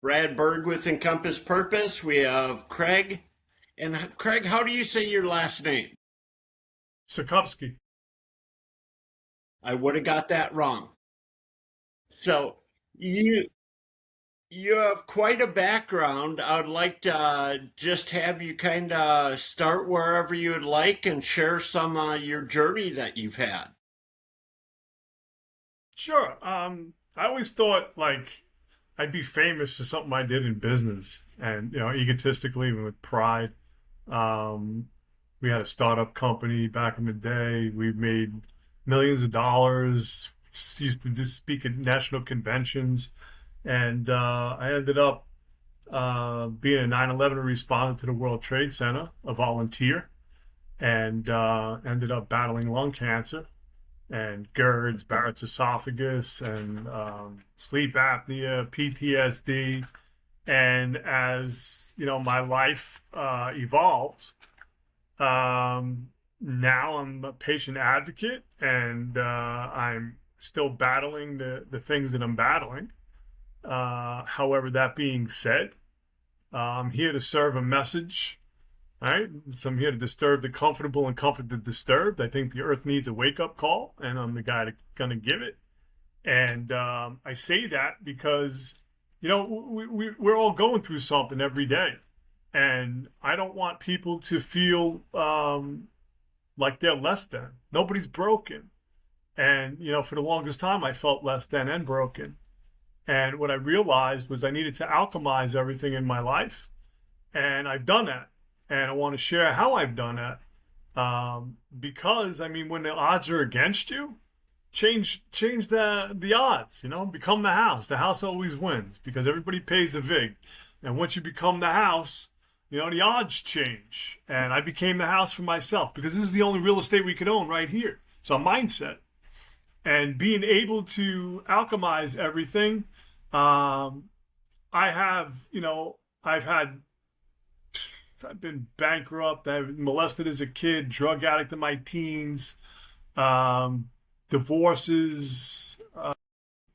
Brad Berg with Encompass Purpose. We have Craig. And Craig, how do you say your last name? Sikovsky. I would have got that wrong. So you you have quite a background. I would like to just have you kind of start wherever you would like and share some your journey that you've had. Sure. I always thought like I'd be famous for something I did in business, and egotistically and with pride. Um, we had a startup company back in the day. We made millions of dollars. Used to just speak at national conventions, and I ended up being a 9/11 respondent to the World Trade Center, a volunteer, and ended up battling lung cancer and GERDs, Barrett's esophagus, and sleep apnea, PTSD. And as my life evolves, now I'm a patient advocate, and I'm still battling the things that I'm battling. However, that being said, I'm here to serve a message. All right, so I'm here to disturb the comfortable and comfort the disturbed. I think the earth needs a wake up call, and I'm the guy going to give it. And I say that because, we're all going through something every day. And I don't want people to feel like they're less than. Nobody's broken. And, for the longest time, I felt less than and broken. And what I realized was I needed to alchemize everything in my life. And I've done that. And I want to share how I've done that. Because, when the odds are against you, change the odds, become the house. The house always wins because everybody pays a vig. And once you become the house, the odds change. And I became the house for myself because this is the only real estate we could own right here. So a mindset and being able to alchemize everything. I have, I've been bankrupt. I've been molested as a kid, drug addict in my teens, divorces,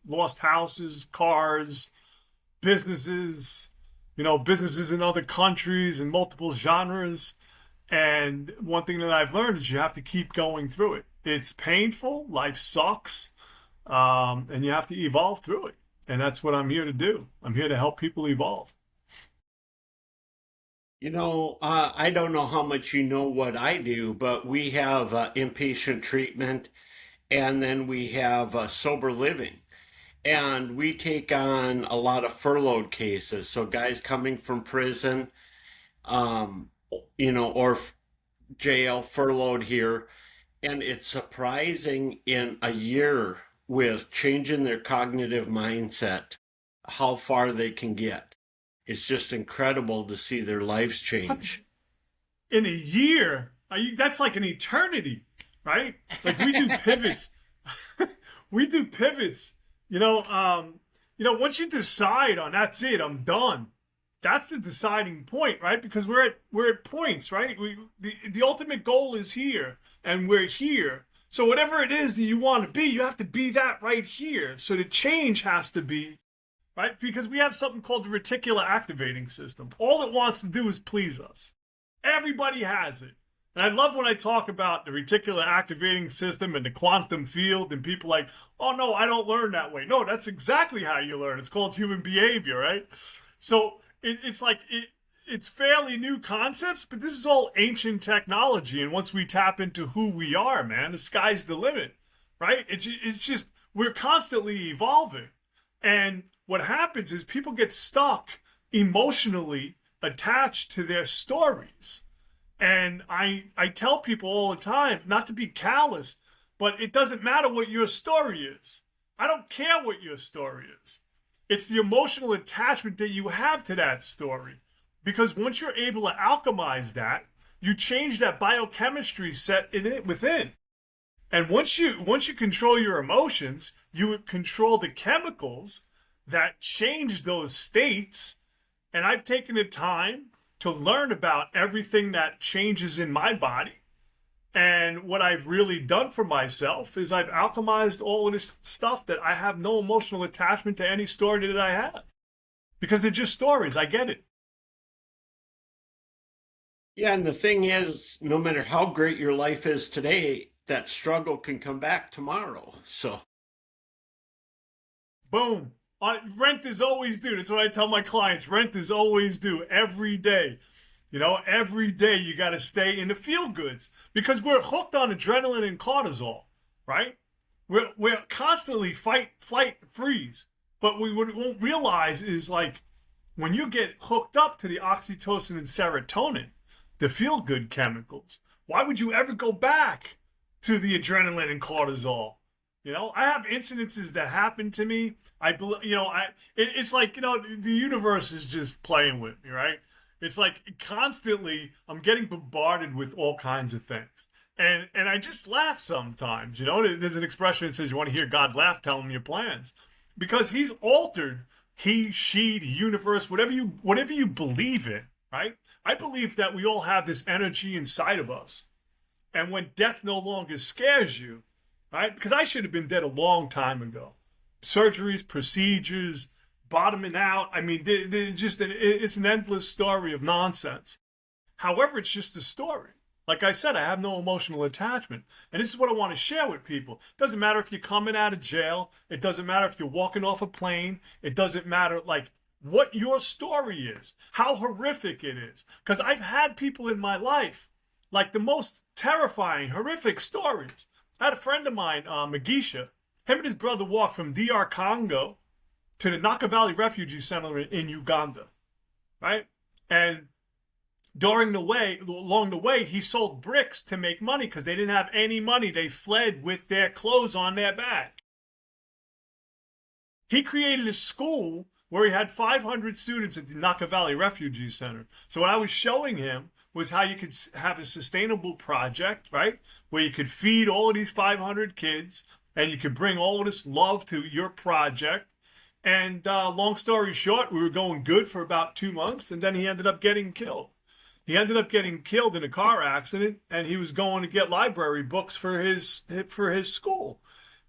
lost houses, cars, businesses, businesses in other countries and multiple genres. And one thing that I've learned is you have to keep going through it. It's painful. Life sucks. And you have to evolve through it. And that's what I'm here to do. I'm here to help people evolve. I don't know how much you know what I do, but we have inpatient treatment and then we have sober living. And we take on a lot of furloughed cases. So guys coming from prison, um, or jail, furloughed here. And it's surprising in a year with changing their cognitive mindset, how far they can get. It's just incredible to see their lives change. In a year, that's like an eternity, right? Like we do pivots. We do pivots. Once you decide on that's it, I'm done. That's the deciding point, right? Because we're at points, right? The ultimate goal is here, and we're here. So whatever it is that you want to be, you have to be that right here. So the change has to be right because we have something called the reticular activating system. All it wants to do is please us. Everybody has it. And I love when I talk about the reticular activating system and the quantum field, and people like, oh no, I don't learn that way. No, that's exactly how you learn. It's called human behavior, right? So it's like it's fairly new concepts, but this is all ancient technology. And once we tap into who we are, man, the sky's the limit, right? It's just we're constantly evolving. And what happens is people get stuck emotionally attached to their stories. And I tell people all the time not to be callous, but it doesn't matter what your story is. I don't care what your story is. It's the emotional attachment that you have to that story. Because once you're able to alchemize that, you change that biochemistry set in it within. And once you control your emotions, you control the chemicals that change those states. And I've taken the time to learn about everything that changes in my body. And what I've really done for myself is I've alchemized all of this stuff that I have no emotional attachment to any story that I have. because they're just stories. I get it. Yeah, and the thing is, no matter how great your life is today, that struggle can come back tomorrow. So, Boom. Rent is always due. That's what I tell my clients. Rent is always due every day. Every day you got to stay in the feel goods because we're hooked on adrenaline and cortisol, right? We're constantly fight, flight, freeze. But what we won't realize is like when you get hooked up to the oxytocin and serotonin, the feel good chemicals, why would you ever go back to the adrenaline and cortisol? I have incidences that happen to me. It's like, the universe is just playing with me, right? It's like constantly I'm getting bombarded with all kinds of things. And I just laugh sometimes. There's an expression that says you want to hear God laugh, tell him your plans. Because he's altered he, she, the universe, whatever you believe in, right? I believe that we all have this energy inside of us. And when death no longer scares you, right? Because I should have been dead a long time ago. Surgeries, procedures, bottoming out. I mean, it's an endless story of nonsense. However, it's just a story. Like I said, I have no emotional attachment. And this is what I want to share with people. It doesn't matter if you're coming out of jail. It doesn't matter if you're walking off a plane. It doesn't matter, like, what your story is, how horrific it is. Because I've had people in my life, like the most terrifying, horrific stories. I had a friend of mine, Magisha. Him and his brother walked from DR Congo to the Naka Valley Refugee Center in Uganda, right? And along the way, he sold bricks to make money because they didn't have any money. They fled with their clothes on their back. He created a school where he had 500 students at the Naka Valley Refugee Center. So what I was showing him was how you could have a sustainable project, right? Where you could feed all of these 500 kids and you could bring all of this love to your project. And long story short, we were going good for about 2 months, and then he ended up getting killed. He ended up getting killed in a car accident, and he was going to get library books for his school.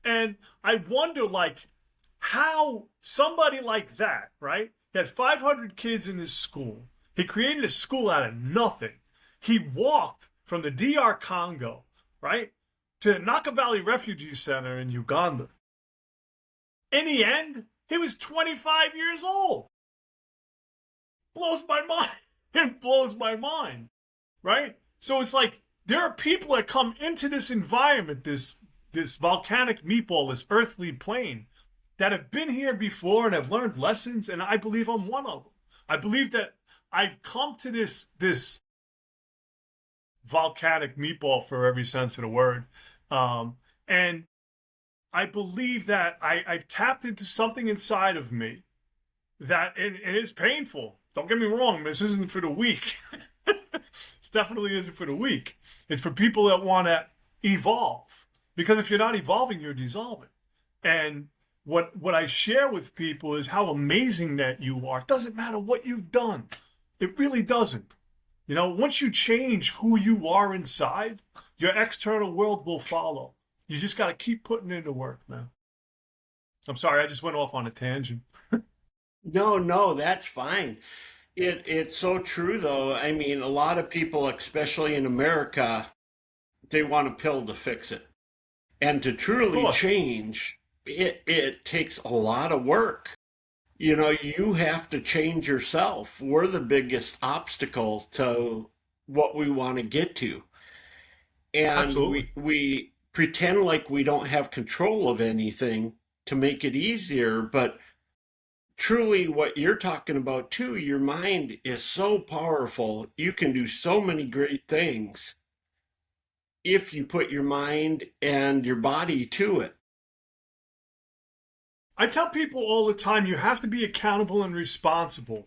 And I wonder, like, how somebody like that, right? He had 500 kids in his school. He created a school out of nothing. He walked from the DR Congo, right, to the Naka Valley Refugee Center in Uganda. In the end, he was 25 years old. Blows my mind. It blows my mind, right? So it's like there are people that come into this environment, this volcanic meatball, this earthly plane, that have been here before and have learned lessons, and I believe I'm one of them. I believe that I've come to this volcanic meatball for every sense of the word, and I believe that I've tapped into something inside of me that it is painful. Don't get me wrong, this isn't for the weak. It definitely isn't for the weak. It's for people that want to evolve. Because if you're not evolving, you're dissolving. And what I share with people is how amazing that you are. It doesn't matter what you've done. It really doesn't. Once you change who you are inside, your external world will follow. You just got to keep putting in the work, man. I'm sorry, I just went off on a tangent. no, that's fine. It's so true, though. I mean, a lot of people, especially in America, they want a pill to fix it. And to Of truly course. change, it takes a lot of work. You have to change yourself. We're the biggest obstacle to what we want to get to. And Absolutely. we pretend like we don't have control of anything to make it easier, but truly what you're talking about too, your mind is so powerful. You can do so many great things if you put your mind and your body to it. I tell people all the time you have to be accountable and responsible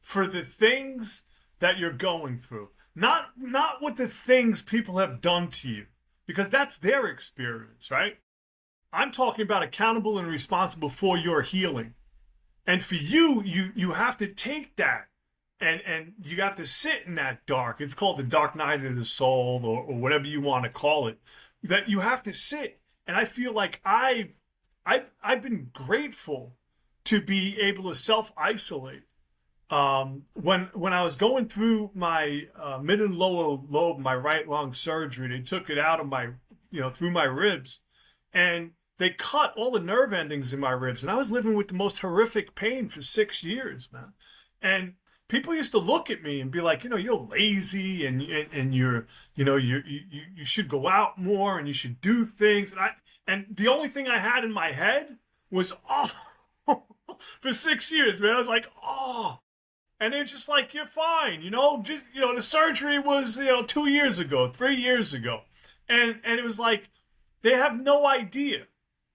for the things that you're going through. Not what the things people have done to you, because that's their experience, right? I'm talking about accountable and responsible for your healing. And for you have to take that and you have to sit in that dark. It's called the dark night of the soul or whatever you want to call it. That you have to sit. And I feel like I've been grateful to be able to self-isolate. When I was going through my mid and lower lobe, my right lung surgery, they took it out of my, through my ribs, and they cut all the nerve endings in my ribs, and I was living with the most horrific pain for 6 years, man. And people used to look at me and be like, you're lazy, and you're, you should go out more, and you should do things. And the only thing I had in my head was, oh, for 6 years, man. I was like, oh. And they're just like, you're fine, the surgery was, 2 years ago, 3 years ago. And it was like, they have no idea.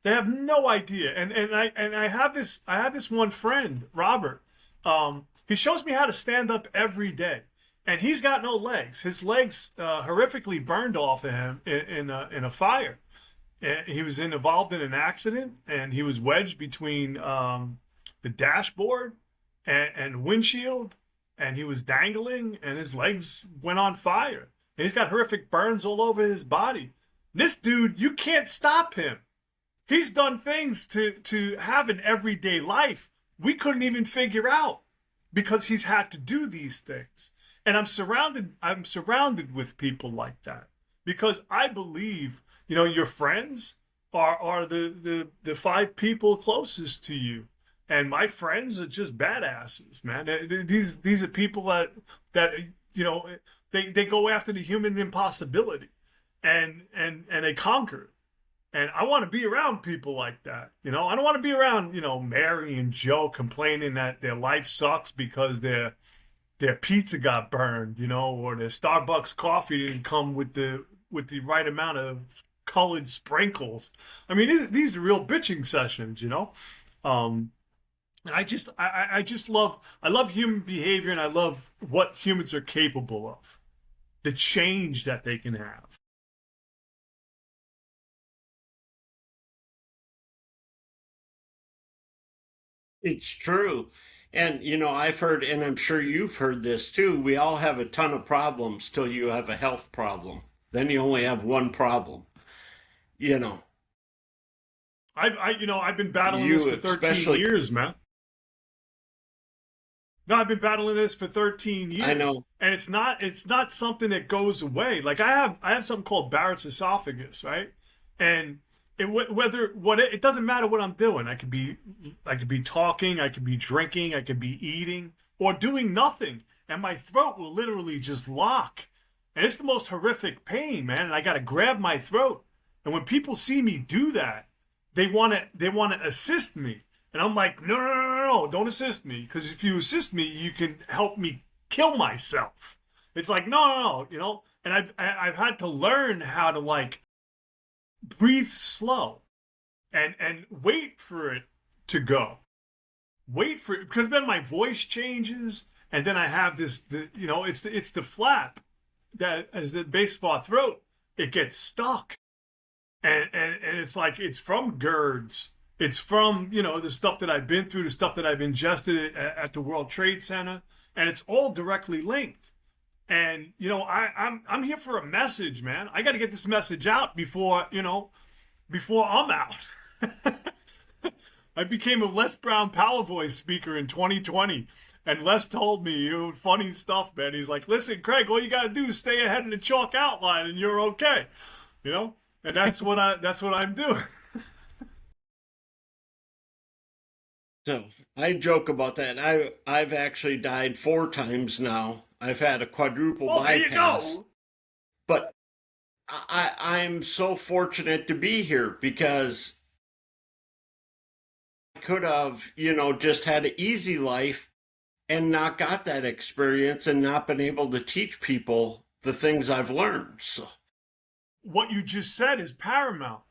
They have no idea. And I have this one friend, Robert. He shows me how to stand up every day. And he's got no legs. His legs horrifically burned off of him in a fire. And he was involved in an accident, and he was wedged between the dashboard and windshield, and he was dangling, and his legs went on fire. And he's got horrific burns all over his body. This dude, you can't stop him. He's done things to have an everyday life we couldn't even figure out because he's had to do these things. And I'm surrounded with people like that because I believe, your friends are the 5 people closest to you. And my friends are just badasses, man. These are people that they go after the human impossibility, and they conquer it. And I want to be around people like that. I don't want to be around Mary and Joe complaining that their life sucks because their pizza got burned, or their Starbucks coffee didn't come with the right amount of colored sprinkles. I mean, these are real bitching sessions, And I just love human behavior, and I love what humans are capable of, the change that they can have. It's true. And, I've heard, and I'm sure you've heard this too, we all have a ton of problems till you have a health problem. Then you only have one problem. You know, I've been battling this you for 13 especially, years, man. No, I've been battling this for 13 I years, know. and it's not something that goes away. Like I have something called Barrett's esophagus, right? And it doesn't matter what I'm doing. I could be talking, I could be drinking, I could be eating, or doing nothing, and my throat will literally just lock, and it's the most horrific pain, man. And I got to grab my throat, and when people see me do that, they want to assist me. And I'm like, no, no, no, no, no, don't assist me. Because if you assist me, you can help me kill myself. It's like, no, no, no, And I've had to learn how to breathe slow and wait for it to go. Wait for it, because then my voice changes, and then I have it's the flap that as the base of our throat, it gets stuck. And it's like it's from GERDs. It's from the stuff that I've been through, the stuff that I've ingested at the World Trade Center, and it's all directly linked. And I'm here for a message, man. I got to get this message out before I'm out. I became a Les Brown Power Voice speaker in 2020, and Les told me funny stuff, man. He's like, "Listen, Craig, all you got to do is stay ahead in the chalk outline, and you're okay." And that's what I'm doing. So I joke about that. I've actually died 4 times now. I've had a quadruple Well, there you bypass, go. but I'm so fortunate to be here because I could have, just had an easy life and not got that experience and not been able to teach people the things I've learned. So What you just said is paramount.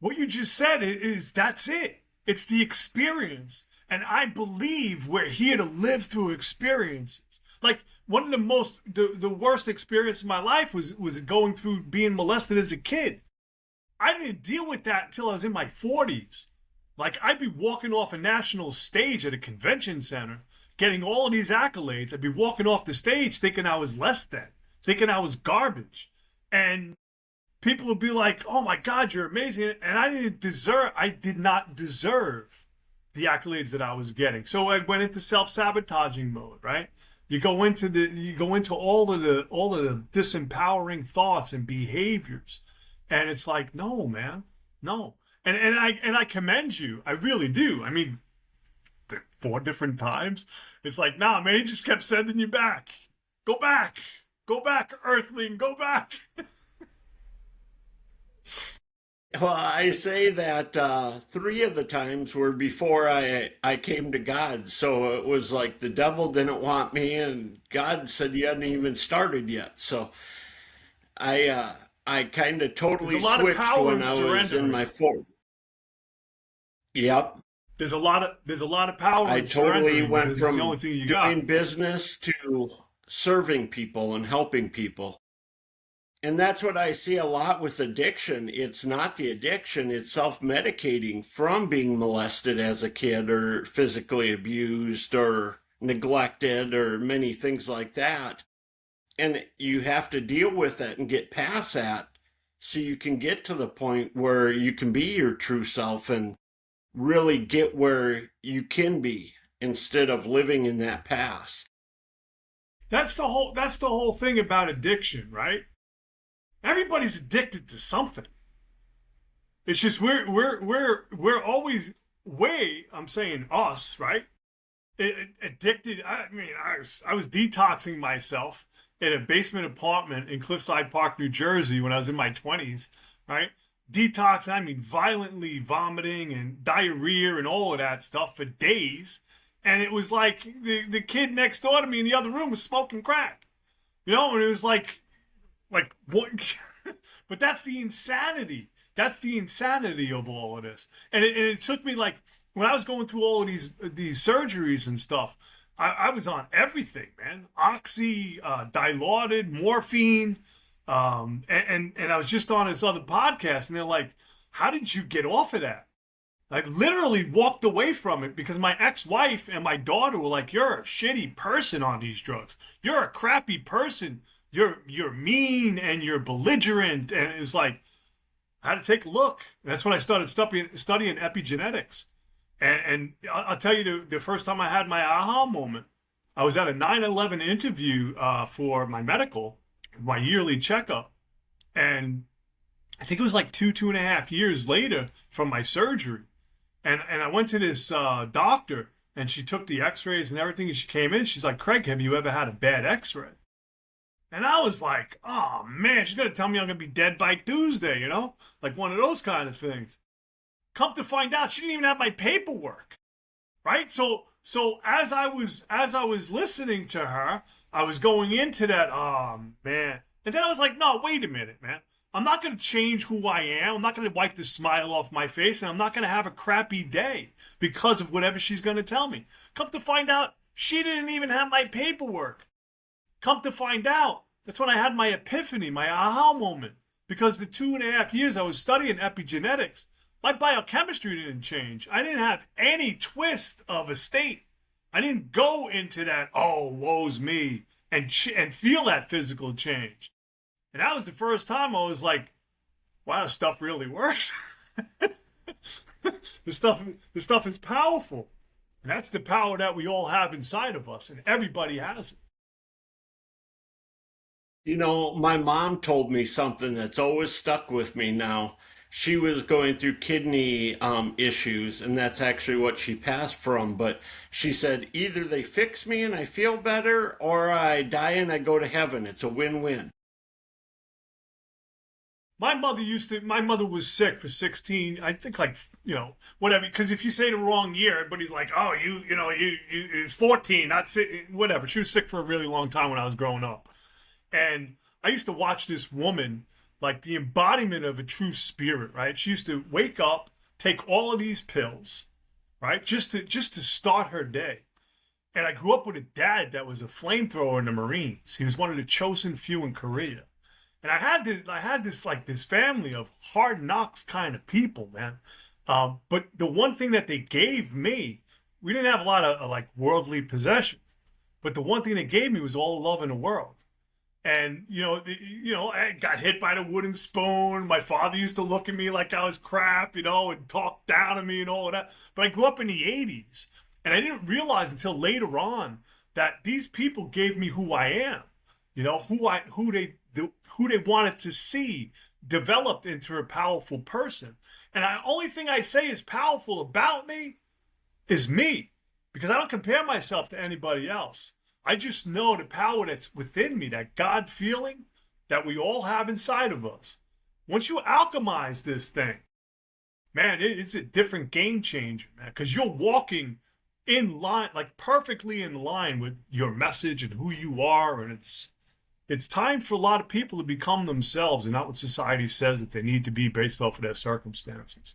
What you just said is that's it. It's the experience. And I believe we're here to live through experiences. Like one of the worst experience of my life was going through being molested as a kid. I didn't deal with that until I was in my 40s. Like I'd be walking off a national stage at a convention center, getting all of these accolades. I'd be walking off the stage thinking I was less than, thinking I was garbage. And people would be like, "Oh my God, you're amazing." And I did not deserve the accolades that I was getting. So I went into self-sabotaging mode, right? You go into all of the disempowering thoughts and behaviors. And it's like, no, man, no. And I commend you. I really do. I mean, 4 different times. It's like, nah, man, he just kept sending you back. Go back. Go back, Earthling. Go back. Well, I say that 3 of the times were before I came to God. So it was like the devil didn't want me, and God said you hadn't even started yet. So I kind of There's a totally lot of switched power when in I was in surrendering. my 40s. Yep. There's a lot of power I in totally surrendering went because it's the only from thing you got. doing business to serving people and helping people. And that's what I see a lot with addiction. It's not the addiction, it's self medicating from being molested as a kid or physically abused or neglected or many things like that. And you have to deal with that and get past that so you can get to the point where you can be your true self and really get where you can be instead of living in that past. That's the whole thing about addiction, right? Everybody's addicted to something. It's just we're always I'm saying us, right? Addicted. I mean, I was detoxing myself in a basement apartment in Cliffside Park, New Jersey, when I was in my 20s, right? Detox. I mean, violently vomiting and diarrhea and all of that stuff for days. And it was like the kid next door to me in the other room was smoking crack, and it was like what? But that's the insanity. That's the insanity of all of this. And it took me, like, when I was going through all of these surgeries and stuff. I was on everything, man. Oxy, Dilaudid, morphine, and I was just on this other podcast, and they're like, "How did you get off of that?" I literally walked away from it because my ex-wife and my daughter were like, "You're a shitty person on these drugs. You're a crappy person. You're mean and you're belligerent." And it was like, I had to take a look. And that's when I started studying epigenetics. And I'll tell you, the first time I had my aha moment, I was at a 9/11 interview for my medical, my yearly checkup. And I think it was like 2.5 years later from my surgery. And I went to this doctor, and she took the x-rays and everything, and she came in. She's like, "Craig, have you ever had a bad x-ray?" And I was like, "Oh, man, she's going to tell me I'm going to be dead by Tuesday, like one of those kind of things." Come to find out, she didn't even have my paperwork, right? So as I was listening to her, I was going into that, oh, man. And then I was like, no, wait a minute, man. I'm not going to change who I am. I'm not going to wipe the smile off my face, and I'm not going to have a crappy day because of whatever she's going to tell me. Come to find out, she didn't even have my paperwork. Come to find out, that's when I had my epiphany, my aha moment. Because the 2.5 years I was studying epigenetics, my biochemistry didn't change. I didn't have any twist of a state. I didn't go into that, oh, woe's me, and feel that physical change. And that was the first time I was like, wow, this stuff really works. This stuff is powerful. And that's the power that we all have inside of us, and everybody has it. My mom told me something that's always stuck with me now. She was going through kidney issues, and that's actually what she passed from. But she said, either they fix me and I feel better, or I die and I go to heaven. It's a win-win. My mother was sick for 16, I think, like, whatever. Because if you say the wrong year, everybody's like, oh, you was 14, not sick, whatever. She was sick for a really long time when I was growing up. And I used to watch this woman, like the embodiment of a true spirit, right? She used to wake up, take all of these pills, right? Just to start her day. And I grew up with a dad that was a flamethrower in the Marines. He was one of the chosen few in Korea. And I had this family of hard knocks kind of people, man. But the one thing that they gave me, we didn't have a lot of like worldly possessions, but the one thing they gave me was all the love in the world. And I got hit by the wooden spoon. My father used to look at me like I was crap, and talk down to me and all of that. But I grew up in the '80s, and I didn't realize until later on that these people gave me who I am. Who they wanted to see developed into a powerful person. And the only thing I say is powerful about me is me, because I don't compare myself to anybody else. I just know the power that's within me, that God feeling that we all have inside of us. Once you alchemize this thing, man, it's a different game changer, man, because you're walking in line, like perfectly in line with your message and who you are. And it's time for a lot of people to become themselves and not what society says that they need to be based off of their circumstances.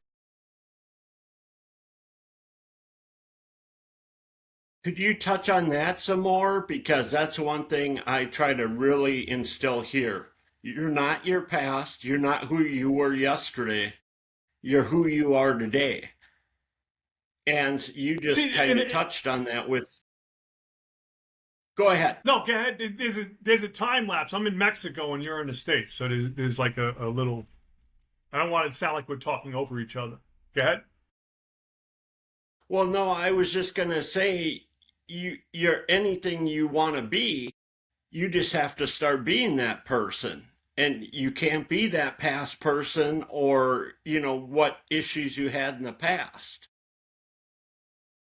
Could you touch on that some more? Because that's one thing I try to really instill here. You're not your past. You're not who you were yesterday. You're who you are today. And you just See, kind of touched on that with. Go ahead. no, go ahead. There's a time lapse. I'm in Mexico and you're in the States, so there's like a little. I don't want it to sound like we're talking over each other. Go ahead. Well, no, I was just going to say you're anything you want to be. You just have to start being that person. And you can't be that past person or, what issues you had in the past.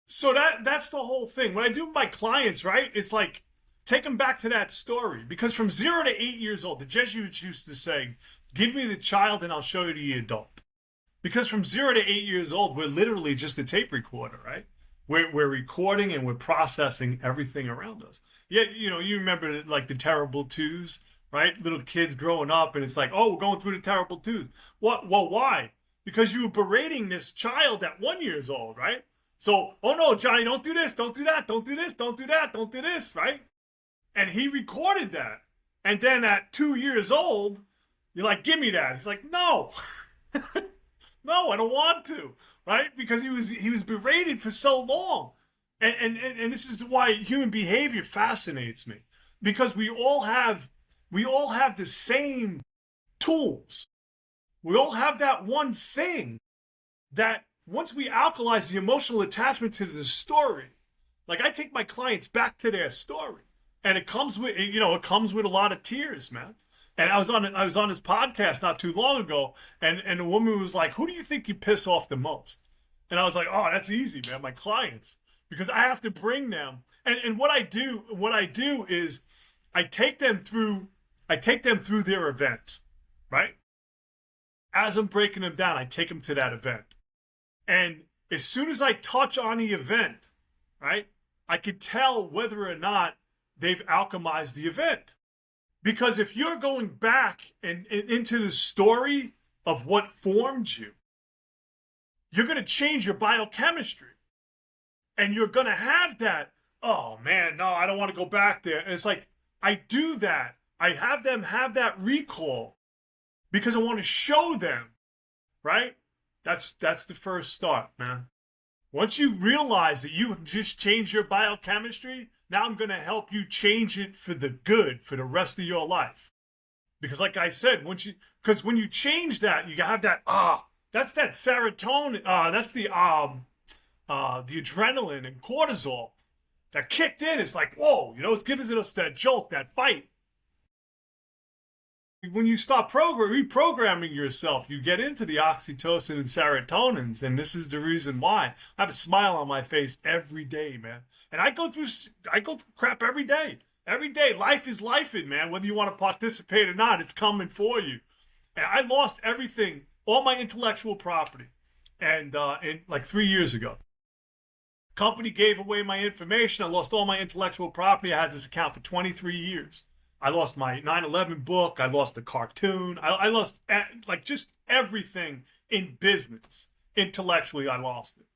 So that's the whole thing. When I do with my clients, right? It's like take them back to that story, because from 0 to 8 years old, the Jesuits used to say, "Give me the child, and I'll show you the adult." Because from 0 to 8 years old, we're literally just a tape recorder, right? We're recording and we're processing everything around us. Yeah, you remember like the terrible twos, right? Little kids growing up, and it's like, oh, we're going through the terrible twos. What? Well, why? Because you were berating this child at 1 year old, right? So, oh no, Johnny, don't do this, don't do that, don't do this, don't do that, don't do this, right? And he recorded that. And then at 2 years old, you're like, give me that. He's like, no, no, I don't want to, right? Because he was berated for so long. And this is why human behavior fascinates me. Because we all have the same tools. We all have that one thing that once we alkalize the emotional attachment to the story, like I take my clients back to their story, and it comes with a lot of tears, man. And I was on this podcast not too long ago, and the woman was like, "Who do you think you piss off the most?" And I was like, "Oh, that's easy, man. My clients, because I have to bring them." And what I do is I take them through their event, right? As I'm breaking them down, I take them to that event. And as soon as I touch on the event, right, I could tell whether or not they've alchemized the event. Because if you're going back and into the story of what formed you, you're going to change your biochemistry. And you're going to have that, oh man, no, I don't want to go back there. And it's like, I do that. I have them have that recall because I want to show them, right? That's the first start, man. Once you realize that you just changed your biochemistry, now I'm going to help you change it for the good for the rest of your life. Because like I said, when you change that, you have that, that's that serotonin, that's the adrenaline and cortisol that kicked in. It's like, whoa, it's giving us that jolt, that fight. When you start reprogramming yourself, you get into the oxytocin and serotonins, and this is the reason why. I have a smile on my face every day, man. And I go through crap every day. Every day, life is lifing, man. Whether you want to participate or not, it's coming for you. And I lost everything, all my intellectual property, and in like 3 years ago. Company gave away my information. I lost all my intellectual property. I had this account for 23 years. I lost my 9/11 book. I lost the cartoon. I lost like just everything in business. Intellectually, I lost it.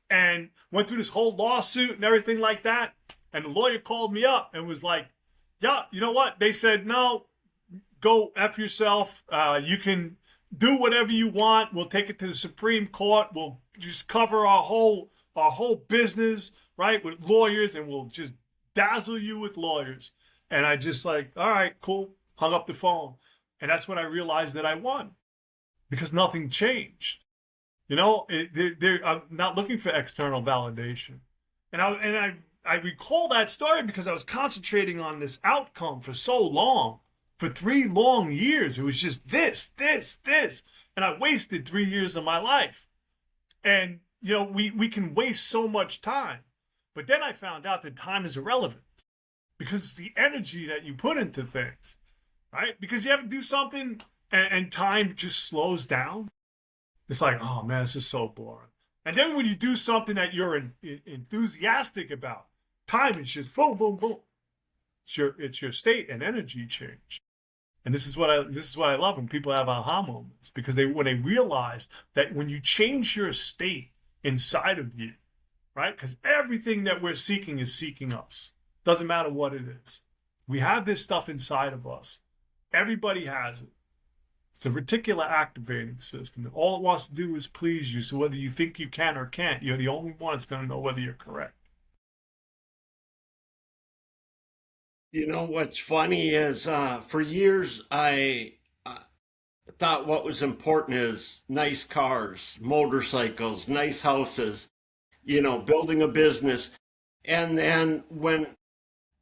And went through this whole lawsuit and everything like that. And the lawyer called me up and was like, yeah, you know what? They said, no, go F yourself. You can do whatever you want. We'll take it to the Supreme Court. We'll just cover our whole business, right, with lawyers, and we'll just dazzle you with lawyers. And I just like, all right, cool, hung up the phone. And that's when I realized that I won because nothing changed. I'm not looking for external validation. And I recall that story because I was concentrating on this outcome for so long, for 3 long years. It was just this. And I wasted 3 years of my life. And, we can waste so much time. But then I found out that time is irrelevant because it's the energy that you put into things, right? Because you have to do something and time just slows down. It's like, oh man, this is so boring. And then when you do something that you're enthusiastic about, time is just boom, boom, boom. It's your state and energy change. And this is what I love when people have aha moments, because when they realize that when you change your state inside of you, right? Because everything that we're seeking is seeking us. Doesn't matter what it is. We have this stuff inside of us. Everybody has it. It's the reticular activating system. And all it wants to do is please you. So whether you think you can or can't, you're the only one that's going to know whether you're correct. What's funny is for years I thought what was important is nice cars, motorcycles, nice houses, building a business. And then when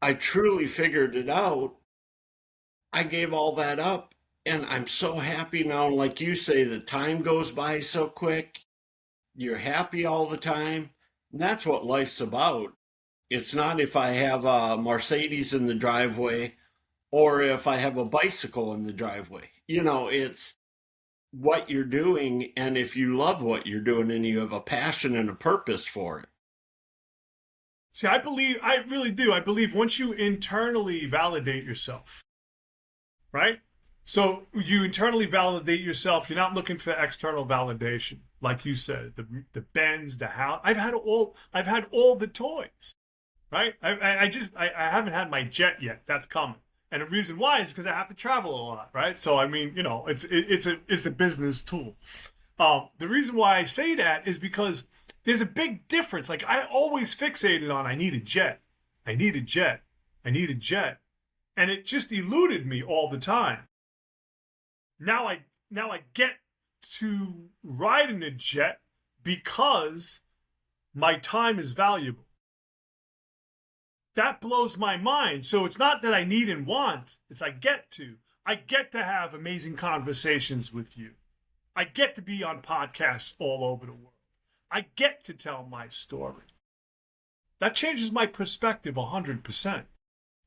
I truly figured it out, I gave all that up. And I'm so happy now. Like you say, the time goes by so quick. You're happy all the time. And that's what life's about. It's not if I have a Mercedes in the driveway or if I have a bicycle in the driveway. It's what you're doing. And if you love what you're doing and you have a passion and a purpose for it. See, I really do. I believe once you internally validate yourself, right? So you internally validate yourself. You're not looking for external validation, like you said. The Benz, the house. I've had all the toys, right? I haven't had my jet yet. That's coming, and the reason why is because I have to travel a lot, right? So I mean, it's a business tool. The reason why I say that is because there's a big difference. Like I always fixated on I need a jet, and it just eluded me all the time. Now I get to ride in a jet because my time is valuable. That blows my mind. So it's not that I need and want, it's I get to have amazing conversations with you. I get to be on podcasts all over the world. I get to tell my story. That changes my perspective 100%.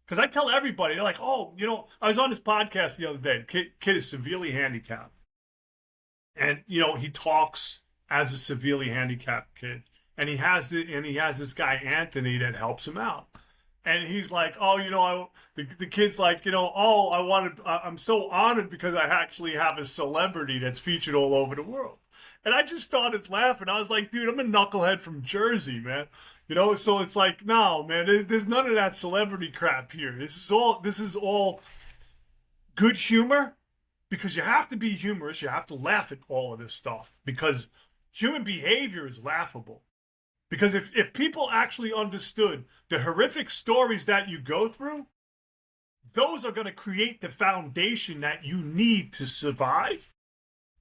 Because I tell everybody, they're like, oh, I was on this podcast the other day. Kid is severely handicapped. And, he talks as a severely handicapped kid. And he has this guy, Anthony, that helps him out. And he's like, oh, the kid's like, I'm so honored because I actually have a celebrity that's featured all over the world. And I just started laughing. I was like, dude, I'm a knucklehead from Jersey, man. So it's like, no, man, there's none of that celebrity crap here. This is all good humor, because you have to be humorous. You have to laugh at all of this stuff because human behavior is laughable. Because if people actually understood the horrific stories that you go through, those are going to create the foundation that you need to survive.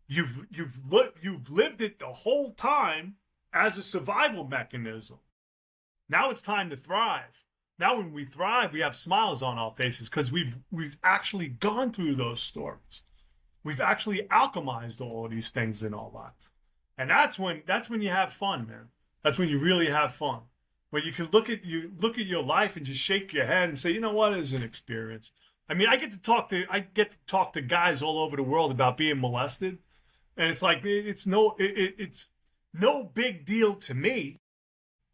You've lived it the whole time as a survival mechanism. Now it's time to thrive. Now when we thrive, we have smiles on our faces because we've actually gone through those stories. We've actually alchemized all of these things in our life. And that's when you have fun, man. That's when you really have fun. When you can look at your life and just shake your head and say, you know what, it's an experience. I mean, I get to talk to guys all over the world about being molested. And it's like, it's no big deal to me,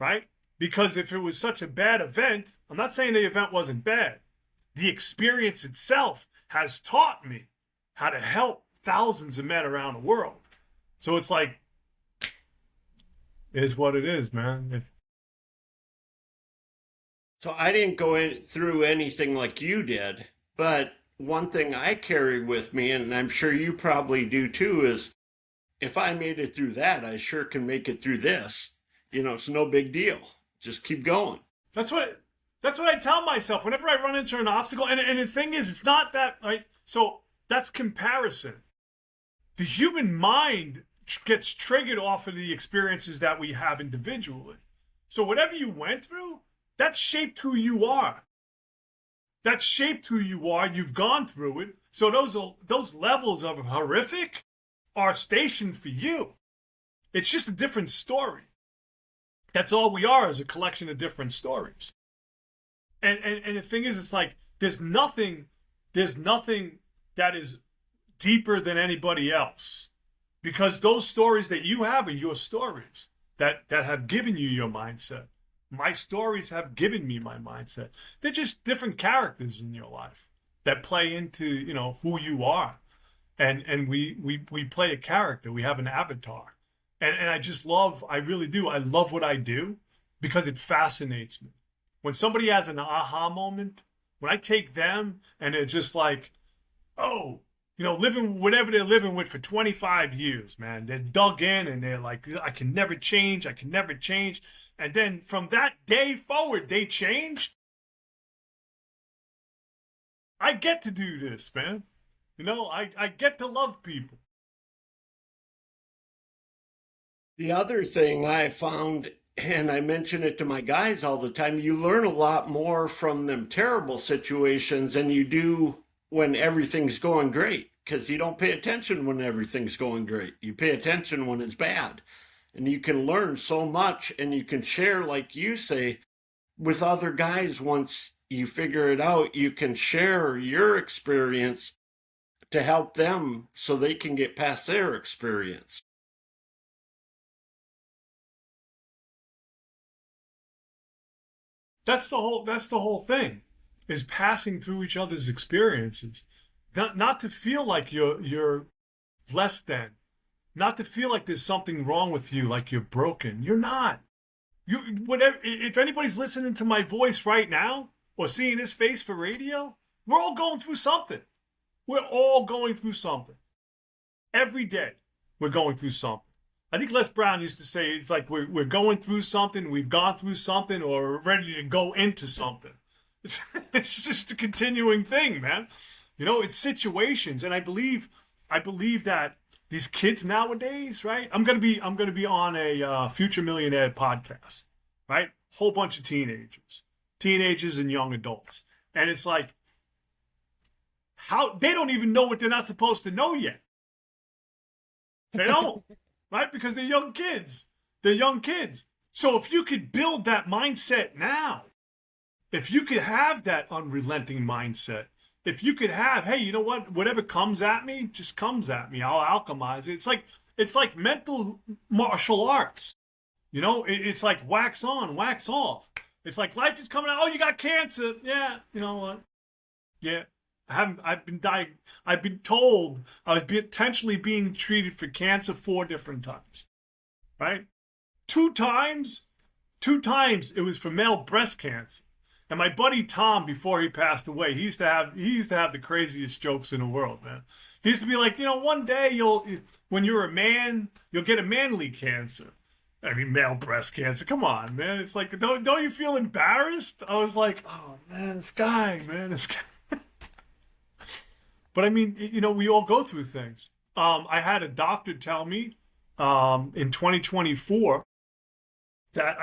right? Because if it was such a bad event, I'm not saying the event wasn't bad. The experience itself has taught me how to help thousands of men around the world. So it's like, it is what it is, man. So I didn't go through anything like you did, but one thing I carry with me, and I'm sure you probably do too, is if I made it through that, I sure can make it through this. It's no big deal. Just keep going. That's what That's what I tell myself whenever I run into an obstacle. And the thing is, it's not that, right? So that's comparison. The human mind gets triggered off of the experiences that we have individually. So whatever you went through, that shaped who you are. That shaped who you are. You've gone through it. So those levels of horrific are stationed for you. It's just a different story. That's all we are, is a collection of different stories. And the thing is, it's like there's nothing that is deeper than anybody else, because those stories that you have are your stories that have given you your mindset. My stories have given me my mindset. They're just different characters in your life that play into, you know, who you are. And we play a character. We have an avatar. And I really do. I love what I do because it fascinates me. When somebody has an aha moment, when I take them and they're just like, oh, you know, living whatever they're living with for 25 years, man. They're dug in and they're like, I can never change. I can never change. And then from that day forward, they changed. I get to do this, man. You know, I get to love people. The other thing I found, and I mention it to my guys all the time, you learn a lot more from them terrible situations than you do when everything's going great, because you don't pay attention when everything's going great. You pay attention when it's bad. And you can learn so much, and you can share, like you say, with other guys. Once you figure it out, you can share your experience to help them so they can get past their experience. That's the whole thing, is passing through each other's experiences. Not to feel like you're less than. Not to feel like there's something wrong with you, like you're broken. You're not. You whatever. If anybody's listening to my voice right now or seeing this face for radio, we're all going through something. We're all going through something. Every day, we're going through something. I think Les Brown used to say it's like we're going through something, we've gone through something, or we're ready to go into something. It's just a continuing thing, man. You know, it's situations, and I believe that these kids nowadays, right? I'm gonna be on a Future Millionaire podcast, right? Whole bunch of teenagers and young adults, and it's like how they don't even know what they're not supposed to know yet. They don't, right? Because they're young kids. They're young kids. So if you could build that mindset now, if you could have that unrelenting mindset, if you could have, hey, you know what? Whatever comes at me, just comes at me. I'll alchemize it. It's like mental martial arts. You know, it's like wax on, wax off. It's like life is coming out. Oh, you got cancer. Yeah, you know what? Yeah. I've been told I was potentially being treated for cancer 4 different times. Right? Two times it was for male breast cancer. And my buddy Tom, before he passed away, he used to have the craziest jokes in the world, man. He used to be like, you know, one day when you're a man, you'll get a manly cancer. I mean, male breast cancer. Come on, man. It's like, don't you feel embarrassed? I was like, oh man, this guy. But I mean, you know, we all go through things. I had a doctor tell me in 2024 that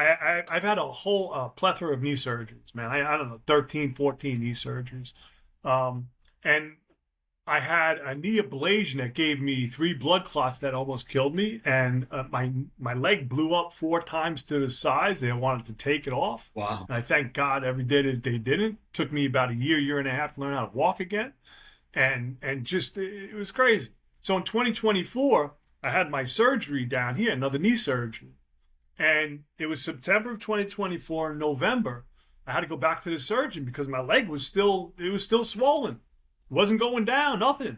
I've had a whole plethora of knee surgeries, man. I don't know, 13, 14 knee surgeries. And I had a knee ablation that gave me 3 blood clots that almost killed me. And my leg blew up 4 times to the size. They wanted to take it off. Wow. And I thank God every day that they didn't. Took me about a year and a half to learn how to walk again. And just, it was crazy. So in 2024, I had my surgery down here, another knee surgery. And it was September of 2024. In November, I had to go back to the surgeon because my leg was still swollen. It wasn't going down, nothing.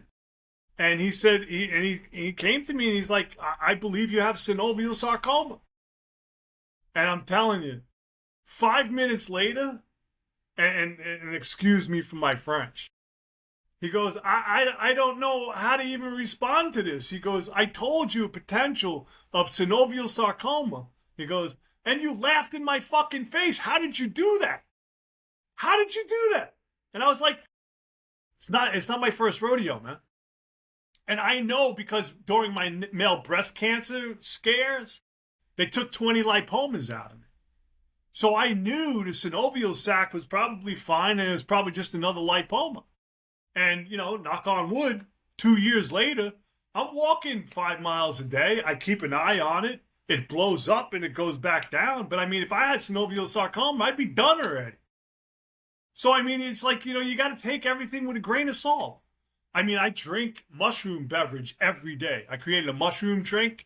And he said, he came to me and he's like, I believe you have synovial sarcoma. And I'm telling you, 5 minutes later, and excuse me for my French, he goes, I don't know how to even respond to this. He goes, I told you a potential of synovial sarcoma. He goes, and you laughed in my fucking face. How did you do that? How did you do that? And I was like, it's not my first rodeo, man. And I know because during my male breast cancer scares, they took 20 lipomas out of me. So I knew the synovial sac was probably fine and it was probably just another lipoma. And, knock on wood, 2 years later, I'm walking 5 miles a day. I keep an eye on it. It blows up and it goes back down. But I mean, if I had synovial sarcoma, I'd be done already. So, I mean, it's like, you got to take everything with a grain of salt. I mean, I drink mushroom beverage every day. I created a mushroom drink.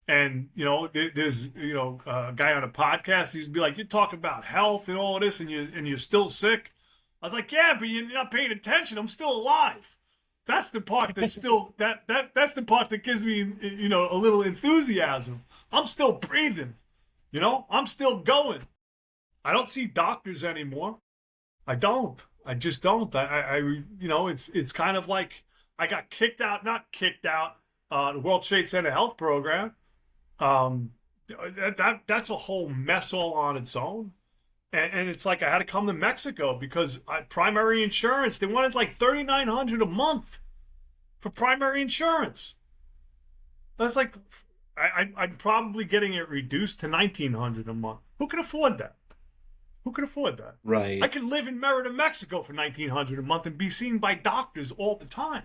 And, there's, a guy on a podcast, he used to be like, you talk about health and all this and you're still sick. I was like, yeah, but you're not paying attention. I'm still alive. That's the part that's still, that's the part that gives me, a little enthusiasm. I'm still breathing, I'm still going. I don't see doctors anymore. I don't. I just don't. It's kind of like I got not kicked out, the World Trade Center Health Program. That's a whole mess all on its own. And it's like I had to come to Mexico because primary insurance, they wanted like $3,900 a month for primary insurance. That's like, I'm probably getting it reduced to $1,900 a month. Who can afford that? Who can afford that? Right. I could live in Merida, Mexico for $1,900 a month and be seen by doctors all the time.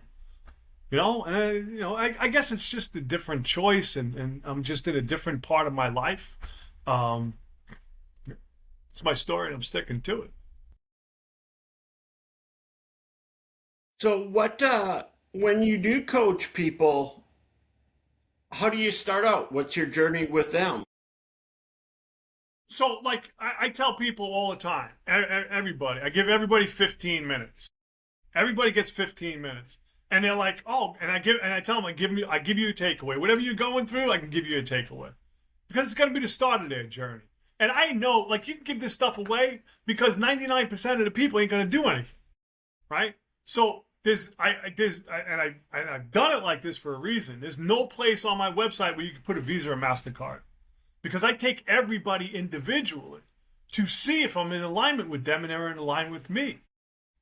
I guess it's just a different choice, and I'm just in a different part of my life. It's my story, and I'm sticking to it. So when you do coach people, how do you start out? What's your journey with them? So, like, I tell people all the time, everybody, I give everybody 15 minutes. Everybody gets 15 minutes. And they're like, oh, and I tell them, I give you a takeaway. Whatever you're going through, I can give you a takeaway. Because it's going to be the start of their journey. And I know, like, you can give this stuff away because 99% of the people ain't going to do anything. Right? So I've done it like this for a reason. There's no place on my website where you can put a Visa or MasterCard. Because I take everybody individually to see if I'm in alignment with them and they're in alignment with me.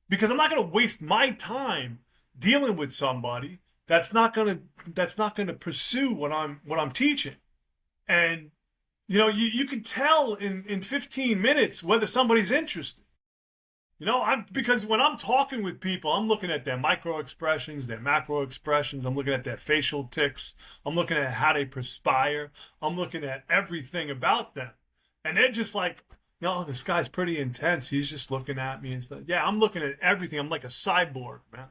Because I'm not going to waste my time dealing with somebody that's not going to pursue what I'm teaching. And you can tell in 15 minutes whether somebody's interested. Because when I'm talking with people, I'm looking at their micro expressions, their macro expressions. I'm looking at their facial tics. I'm looking at how they perspire. I'm looking at everything about them. And they're just like, this guy's pretty intense. He's just looking at me and stuff. Yeah, I'm looking at everything. I'm like a cyborg, man.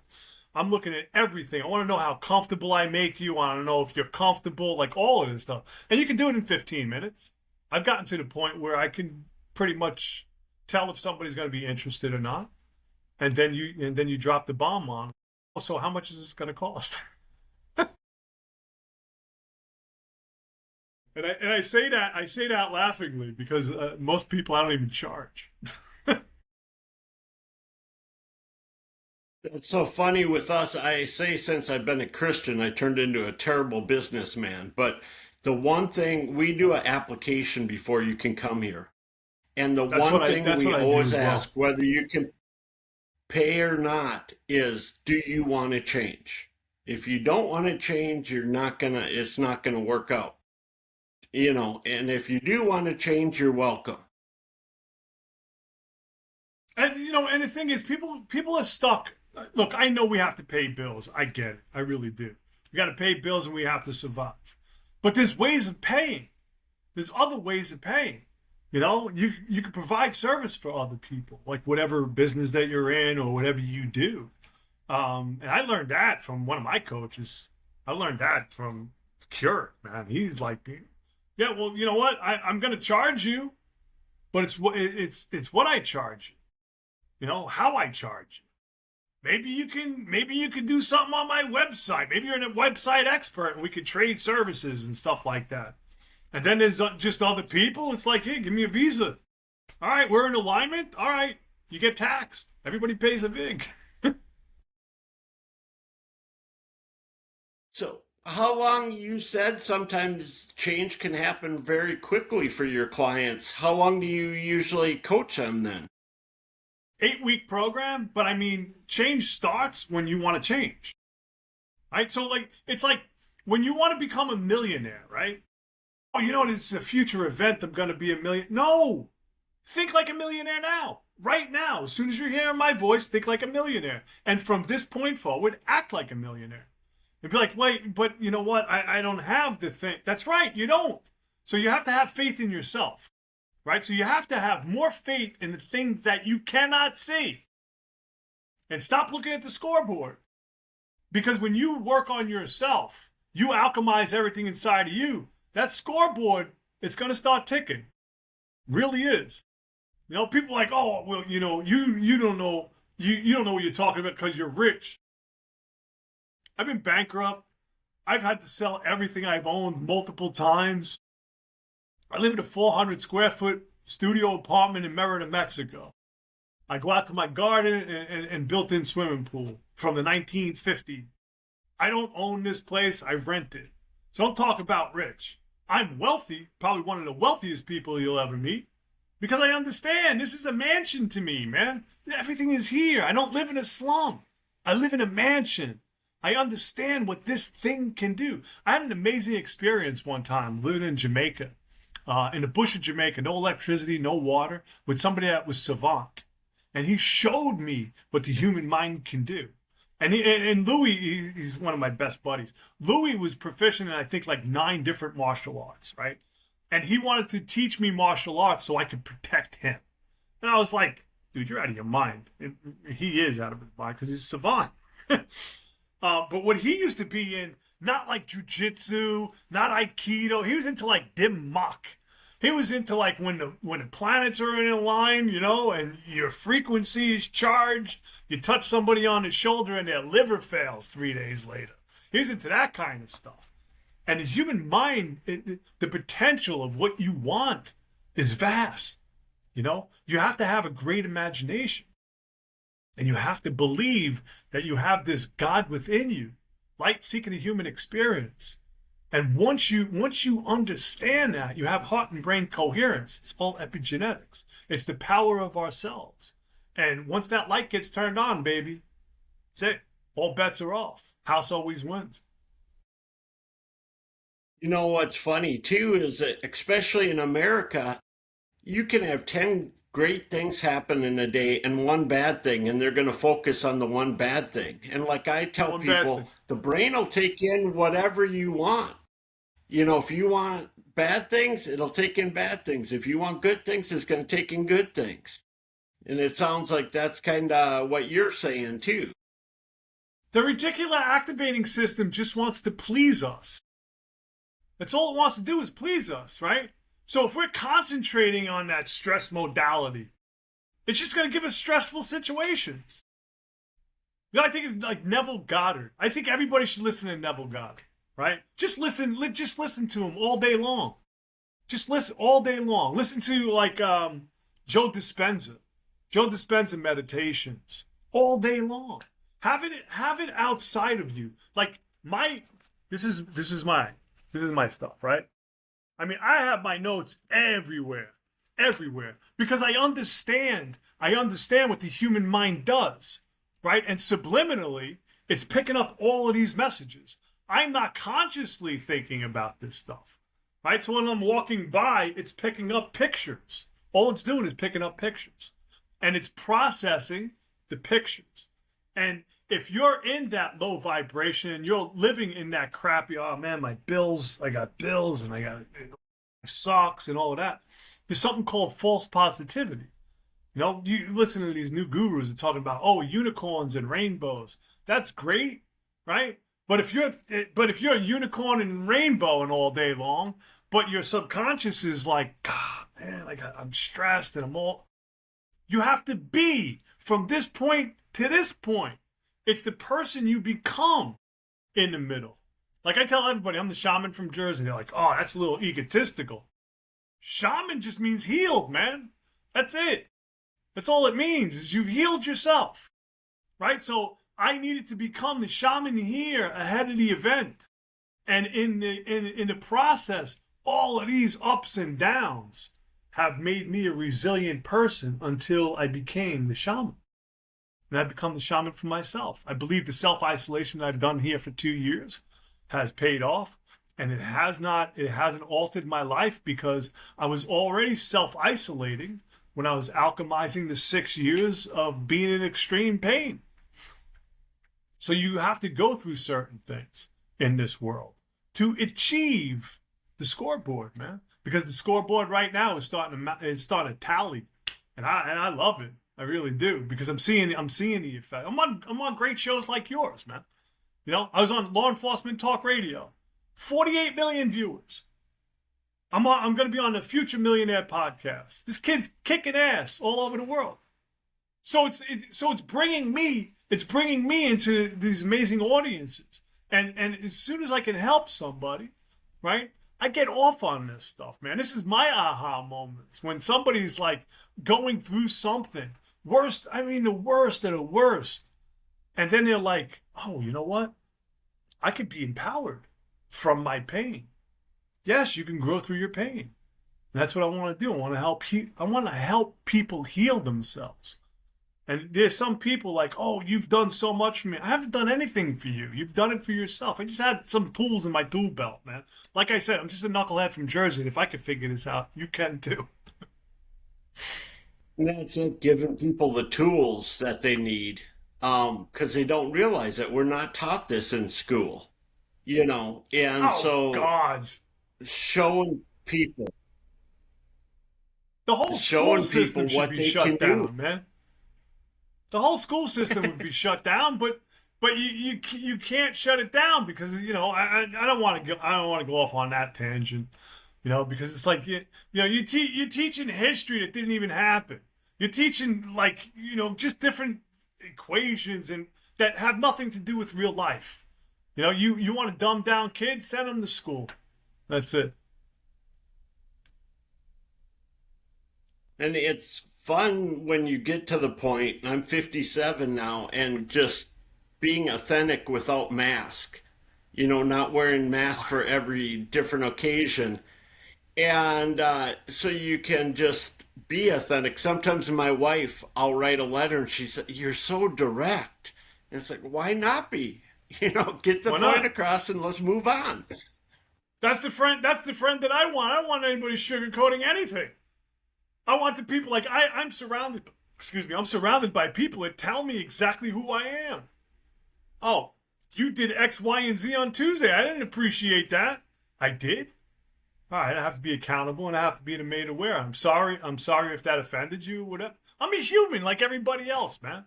I'm looking at everything. I want to know how comfortable I make you. I want to know if you're comfortable, like all of this stuff. And you can do it in 15 minutes. I've gotten to the point where I can pretty much tell if somebody's going to be interested or not. And then you drop the bomb on. So how much is this going to cost? And I say that laughingly because most people I don't even charge. It's so funny with us. I say since I've been a Christian, I turned into a terrible businessman. But the one thing, we do an application before you can come here. And the one thing we always ask, whether you can pay or not, is do you want to change? If you don't want to change, it's not gonna work out. And if you do want to change, you're welcome. And and the thing is, people are stuck. Look, I know we have to pay bills. I get it. I really do. We got to pay bills and we have to survive. But there's ways of paying. There's other ways of paying. You can provide service for other people, like whatever business that you're in or whatever you do. And I learned that from one of my coaches. I learned that from Cure, man. He's like, yeah, well, you know what? I'm going to charge you, but it's what I charge you. How I charge you. Maybe you can do something on my website. Maybe you're a website expert and we could trade services and stuff like that. And then there's just other people. It's like, hey, give me a Visa. All right, we're in alignment. All right, you get taxed. Everybody pays a VIG. So how long, you said sometimes change can happen very quickly for your clients. How long do you usually coach them then? 8-week program, but I mean, change starts when you want to change, right? So like, it's like when you want to become a millionaire, right? Oh, you know, it's a future event. I'm going to be a million. No, think like a millionaire now, right now. As soon as you're hearing my voice, think like a millionaire. And from this point forward, act like a millionaire. And be like, wait, but you know what? I don't have the thing. That's right, you don't. So you have to have faith in yourself, right? So you have to have more faith in the things that you cannot see. And stop looking at the scoreboard. Because when you work on yourself, you alchemize everything inside of you. That scoreboard, it's going to start ticking. Really is. You know, people are like, oh, well, you know, you don't know, you don't know what you're talking about because you're rich. I've been bankrupt. I've had to sell everything I've owned multiple times. I live in a 400 square foot studio apartment in Merida, Mexico. I go out to my garden and built-in swimming pool from the 1950s. I don't own this place. I rent it. So don't talk about rich. I'm wealthy, probably one of the wealthiest people you'll ever meet, because I understand this is a mansion to me, man. Everything is here. I don't live in a slum. I live in a mansion. I understand what this thing can do. I had an amazing experience one time living in Jamaica, in the bush of Jamaica, no electricity, no water, with somebody that was savant. And he showed me what the human mind can do. And Louis, he's one of my best buddies. Louis was proficient in, I think, like 9 different martial arts, right? And he wanted to teach me martial arts so I could protect him. And I was like, dude, you're out of your mind. And he is out of his mind because he's a savant. But what he used to be in, not like jujitsu, not aikido. He was into like dim mak. He was into like when the planets are in a line, you know, and your frequency is charged. You touch somebody on the shoulder and their liver fails 3 days later. He's into that kind of stuff. And the human mind, the potential of what you want is vast. You know, you have to have a great imagination. And you have to believe that you have this God within you, light seeking the human experience. And once you understand that, you have heart and brain coherence. It's all epigenetics. It's the power of ourselves. And once that light gets turned on, baby, that's it. All bets are off. House always wins. You know what's funny too is that, especially in America, you can have 10 great things happen in a day and one bad thing, and they're going to focus on the one bad thing. And like I tell One bad thing. people, the brain will take in whatever you want. You know, if you want bad things, it'll take in bad things. If you want good things, it's going to take in good things. And it sounds like that's kind of what you're saying too. The reticular activating system just wants to please us. That's all it wants to do is please us, right? So if we're concentrating on that stress modality, it's just going to give us stressful situations. You know, I think it's like Neville Goddard. I think everybody should listen to Neville Goddard, right? Just listen to him all day long. Just listen all day long. Listen to like Joe Dispenza. Joe Dispenza meditations all day long. Have it outside of you. Like this is my stuff, right? I mean, I have my notes everywhere, because I understand what the human mind does, right? And subliminally, it's picking up all of these messages. I'm not consciously thinking about this stuff, right? So when I'm walking by, it's picking up pictures. All it's doing is picking up pictures, and it's processing the pictures. And if you're in that low vibration and you're living in that crappy, oh man, I got bills and I got socks and all of that, there's something called false positivity. You know, you listen to these new gurus that are talking about, oh, unicorns and rainbows. That's great, right? But if you're a unicorn and rainbow and all day long, but your subconscious is like, God, man, like I'm stressed and you have to be from this point to this point. It's the person you become in the middle. Like I tell everybody, I'm the shaman from Jersey. They're like, oh, that's a little egotistical. Shaman just means healed, man. That's it. That's all it means is you've healed yourself, right? So I needed to become the shaman here ahead of the event. And in the process, all of these ups and downs have made me a resilient person until I became the shaman. And I've become the shaman for myself. I believe the self-isolation that I've done here for 2 years has paid off. And it hasn't altered my life, because I was already self-isolating when I was alchemizing the 6 years of being in extreme pain. So you have to go through certain things in this world to achieve the scoreboard, man. Because the scoreboard right now is starting to tally, and I love it. I really do, because I'm seeing the effect. I'm on great shows like yours, man. You know, I was on Law Enforcement Talk Radio, 48 million viewers. I'm going to be on the Future Millionaire podcast. This kid's kicking ass all over the world. So it's bringing me into these amazing audiences, and as soon as I can help somebody, right, I get off on this stuff, man. This is my aha moments, when somebody's like going through something worst. I mean, the worst of the worst, and then they're like, "Oh, you know what? I could be empowered from my pain." Yes, you can grow through your pain. And that's what I want to do. I want to help people heal themselves. And there's some people like, "Oh, you've done so much for me." I haven't done anything for you. You've done it for yourself. I just had some tools in my tool belt, man. Like I said, I'm just a knucklehead from Jersey. And if I could figure this out, you can too. And that's like giving people the tools that they need, because they don't realize that we're not taught this in school, and Oh, so God. showing people, The whole school showing people system should what be they shut can do. down, man. The whole school system would be shut down, but you can't shut it down, because I don't want to go off on that tangent, because it's like you're teaching history that didn't even happen. You're teaching like just different equations and that have nothing to do with real life. You want to dumb down kids, send them to school. That's it. And it's fun when you get to the point, I'm 57 now, and just being authentic without mask, not wearing masks for every different occasion. And so you can just be authentic. Sometimes my wife, I'll write a letter and she said, "You're so direct." And it's like, why not be? Get the Why point not? across and let's move on. That's the friend. That's the friend that I want. I don't want anybody sugarcoating anything. I want the people like I'm surrounded. Excuse me. I'm surrounded by people that tell me exactly who I am. Oh, you did X, Y, and Z on Tuesday. I didn't appreciate that. I did. All right. I have to be accountable, and I have to be made aware. I'm sorry. I'm sorry if that offended you. Whatever. I'm a human like everybody else, man.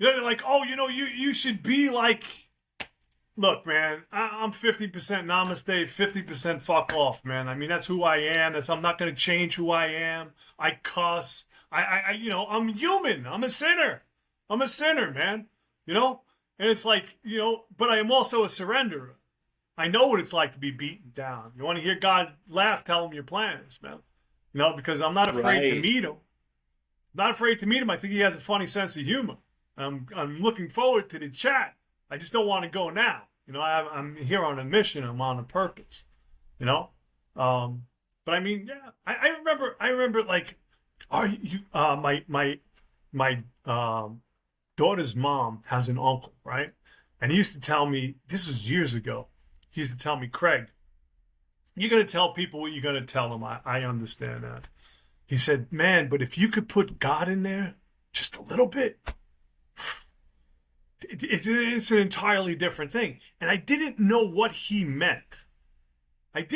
They're like, "Oh, you should be like." Look, man, I'm 50% namaste, 50% fuck off, man. I mean, that's who I am. I'm not going to change who I am. I cuss. I'm human. I'm a sinner. I'm a sinner, man. And it's like, but I am also a surrenderer. I know what it's like to be beaten down. You want to hear God laugh, tell him your plans, man. Because I'm not afraid to Right. meet him. Not afraid to meet him. I think he has a funny sense of humor. I'm looking forward to the chat. I just don't want to go now. I'm here on a mission. I'm on a purpose. But I mean, yeah. I remember like, are you? My daughter's mom has an uncle, right? And he used to tell me, this was years ago. He used to tell me, "Craig, you're gonna tell people what you're gonna tell them. I understand that." He said, "Man, but if you could put God in there, just a little bit." It's an entirely different thing. And I didn't know what he meant. At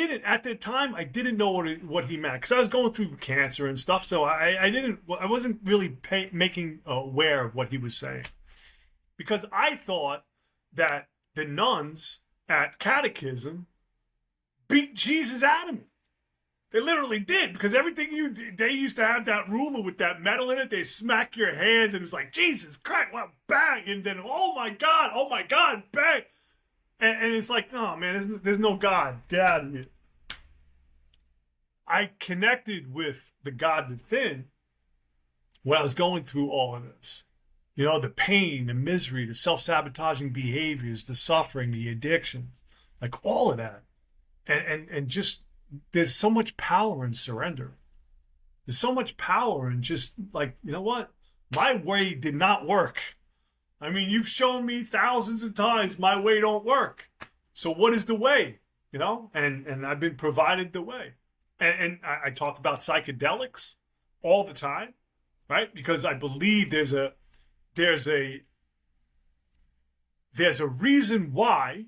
the time, I didn't know what he meant, because I was going through cancer and stuff. So I wasn't really making aware of what he was saying, because I thought that the nuns at catechism beat Jesus out of me. They literally did, because they used to have that ruler with that metal in it. They smack your hands, and it was like, "Jesus Christ," well, bang, and then, oh my God, bang. And it's like, no, man, there's no God. Get out of here. I connected with the God within when I was going through all of this. The pain, the misery, the self-sabotaging behaviors, the suffering, the addictions, like all of that. And just, there's so much power in surrender. There's so much power in just like, you know what? My way did not work. I mean, you've shown me thousands of times my way don't work. So what is the way? You know, and I've been provided the way. And I talk about psychedelics all the time, right? Because I believe there's a reason why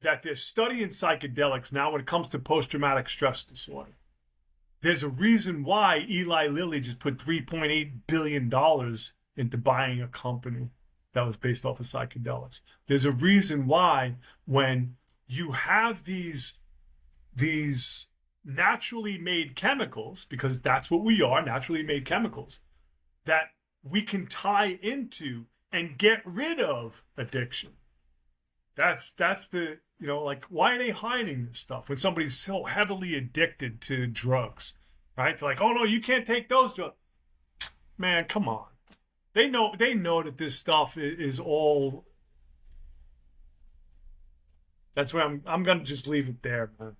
that they're studying psychedelics now when it comes to post-traumatic stress disorder. There's a reason why Eli Lilly just put $3.8 billion into buying a company that was based off of psychedelics. There's a reason why when you have these naturally made chemicals, because that's what we are, naturally made chemicals, that we can tie into and get rid of addiction. That's the, you know, like, why are they hiding this stuff when somebody's so heavily addicted to drugs, right? They're like, oh no, you can't take those drugs. Man, come on. They know that this stuff is all. That's where I'm gonna just leave it there, man.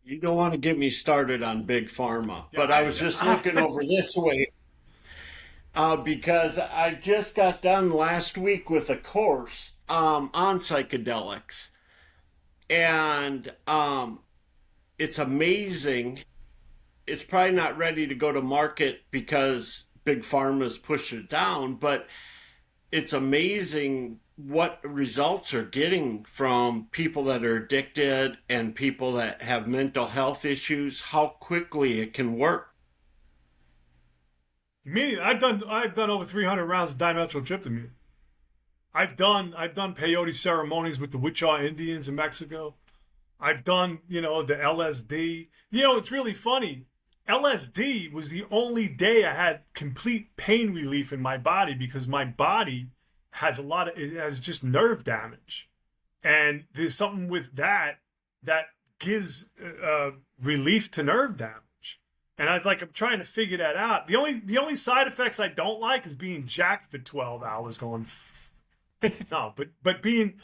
You don't want to get me started on big pharma, Yeah, but I was just looking over this way because I just got done last week with a course on psychedelics, and it's amazing. It's probably not ready to go to market because big pharma's pushed it down, but it's amazing what results are getting from people that are addicted and people that have mental health issues, how quickly it can work. Meaning, I've done over 300 rounds of dimethyltryptamine. I've done peyote ceremonies with the Wichita Indians in Mexico. I've done, you know, the LSD. You know, it's really funny. LSD was the only day I had complete pain relief in my body because my body it has just nerve damage. And there's something with that gives relief to nerve damage. And I was like, I'm trying to figure that out. The only side effects I don't like is being jacked for 12 hours going no, but being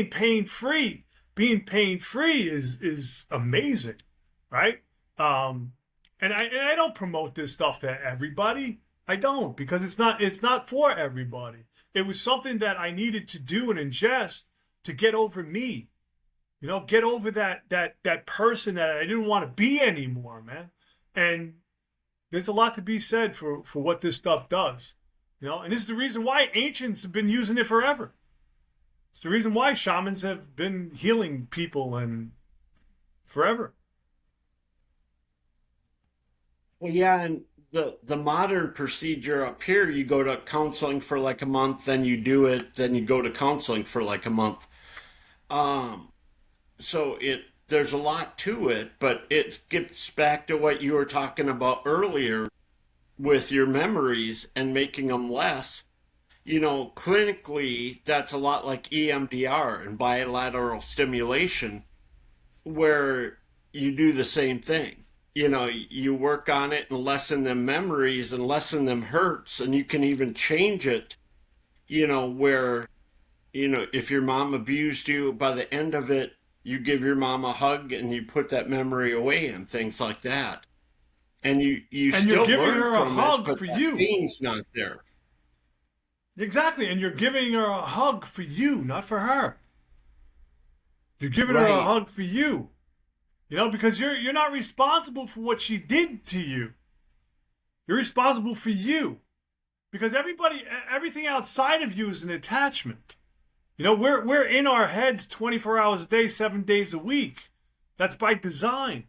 pain free is amazing, right? And I don't promote this stuff to everybody. I don't, because it's not for everybody. It was something that I needed to do and ingest to get over me. You know, get over that person that I didn't want to be anymore, man. And there's a lot to be said for what this stuff does. You know, and this is the reason why ancients have been using it forever. It's the reason why shamans have been healing people and forever. Well, yeah, and the modern procedure up here, you go to counseling for like a month, then you do it, then you go to counseling for like a month. Um, so there's a lot to it, but it gets back to what you were talking about earlier with your memories and making them less. You know, clinically, that's a lot like EMDR and bilateral stimulation, where you do the same thing. You know, you work on it and lessen them memories and lessen them hurts, and you can even change it, you know, where, you know, if your mom abused you, by the end of it, you give your mom a hug and you put that memory away and things like that. And you And you're still giving learn her a from it, hug but for that you. pain's not there. Exactly. And you're giving her a hug for you, not for her. You're giving her a Right. hug for you. You know, because you're not responsible for what she did to you. You're responsible for you. Because everything outside of you is an attachment. You know, we're in our heads 24 hours a day, 7 days a week. That's by design.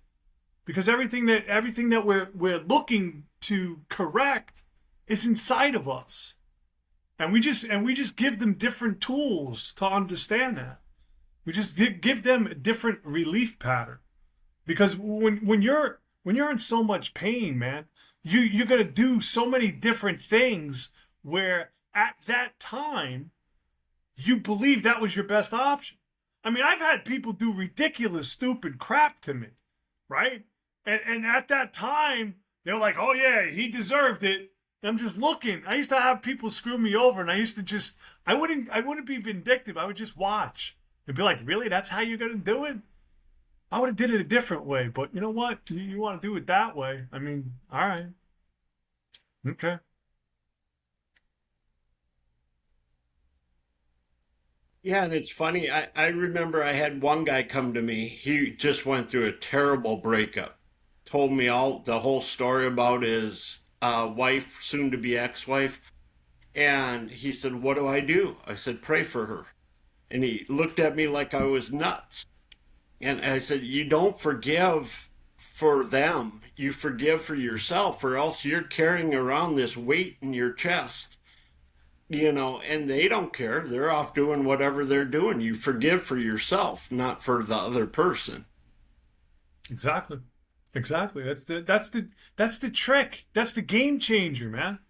Because everything that we're looking to correct is inside of us. And we just give them different tools to understand that. We just give them a different relief pattern. Because when you're in so much pain, man, you're gonna do so many different things where at that time you believe that was your best option. I mean, I've had people do ridiculous, stupid crap to me, right? And at that time, they're like, oh yeah, he deserved it. And I'm just looking. I used to have people screw me over, and I used to just, I wouldn't be vindictive. I would just watch and be like, really? That's how you're gonna do it? I would have did it a different way, but you know what? You want to do it that way? I mean, all right, okay. Yeah, and it's funny. I remember I had one guy come to me. He just went through a terrible breakup. Told me all the whole story about his wife, soon to be ex-wife. And he said, "What do I do?" I said, "Pray for her." And he looked at me like I was nuts. And I said, "You don't forgive for them. You forgive for yourself, or else you're carrying around this weight in your chest, and they don't care. They're off doing whatever they're doing. You forgive for yourself, not for the other person." Exactly. Exactly. That's the trick. That's the game changer, man.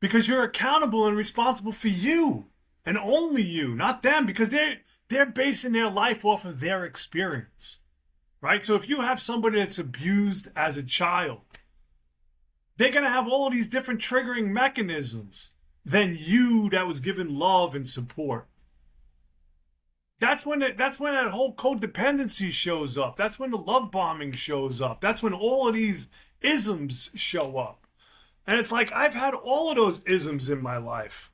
Because you're accountable and responsible for you and only you, not them, because they're basing their life off of their experience. Right? So if you have somebody that's abused as a child, they're going to have all of these different triggering mechanisms than you that was given love and support. That's when that whole codependency shows up. That's when the love bombing shows up. That's when all of these isms show up. And it's like I've had all of those isms in my life.